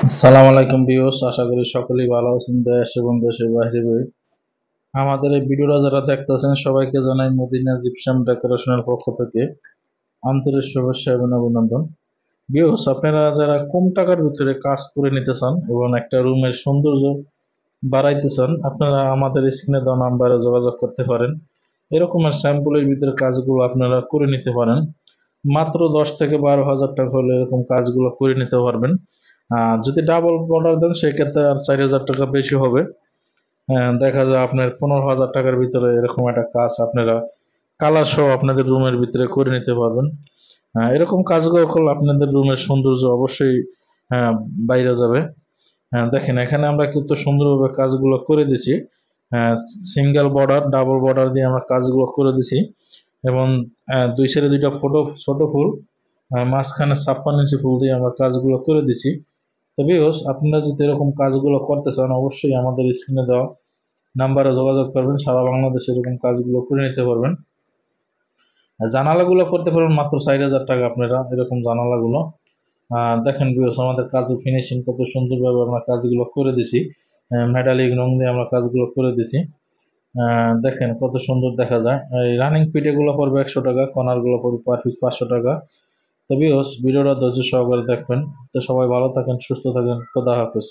আসসালামু আলাইকুম ভিউয়ার্স, আশা করি সকলেই ভালো আছেন দেশ এবং দেশের বাইরে। আমাদের এই ভিডিওটা যারা দেখতেছেন সবাইকে জানাই মদিনা জিপসাম ডেকোরেশনের পক্ষ থেকে আন্তরিক শুভেচ্ছা এবং অভিনন্দন। ভিউয়ার্স, আপনারা যারা কম টাকার ভিতরে কাজ করে নিতে চান এবং একটা রুমের সৌন্দর্য বাড়াইতে চান, আপনারা আমাদের স্ক্রিনে দেওয়া নাম্বারে যোগাযোগ করতে পারেন। এরকমের স্যাম্পলের ভিতরে কাজগুলো আপনারা করে নিতে পারেন। মাত্র 10 থেকে 12 হাজার টাকা হলে এরকম কাজগুলো করে নিতে পারবেন। যদি ডাবল অর্ডার দেন সেক্ষেত্রে আর 4,000 টাকা বেশি হবে। দেখা যায় আপনার 15,000 টাকার ভিতরে এরকম একটা কাজ আপনারা কালার সহ আপনাদের রুমের ভিতরে করে নিতে পারবেন। এরকম কাজগুলো করলে আপনাদের রুমের সৌন্দর্য অবশ্যই আহ, বাইরে যাবে। দেখেন এখানে আমরা কিন্তু সুন্দরভাবে কাজগুলো করে দিছি। সিঙ্গেল বর্ডার ডাবল বর্ডার দিয়ে আমরা কাজগুলো করে দিছি এবং দুই সাইডে দুইটা ছোট ফুল, মাঝখানে 56 ইঞ্চি ফুল দিয়ে আমরা কাজগুলো করে দিছি। তো ভিউয়ার্স, আপনারা যদি এরকম কাজগুলো করতে চান অবশ্যই আমাদের স্ক্রিনে দেওয়া নাম্বারে যোগাযোগ করবেন। সারা বাংলাদেশে এরকম কাজগুলো করে নিতে পারবেন। আর জানালাগুলো করতে পারবেন মাত্র 4,000 টাকা আপনারা এরকম জানালাগুলো। দেখেন ভিউয়ার্স, আমাদের কাজের ফিনিশিং কত সুন্দরভাবে আমরা কাজগুলো করে দিছি। মেটালিক রং দিয়ে আমরা কাজগুলো করে দিছি। দেখেন কত সুন্দর দেখা যায়। এই রানিং পিট এগুলো পড়বে 100 টাকা, কর্নার গুলো পড়বে পার পিস 500 টাকা। তো ভিউয়ার্স, ভিডিওটা ধৈর্য সহকারে দেখবেন। তো সবাই ভালো থাকেন, সুস্থ থাকেন, খোদা হাফেজ।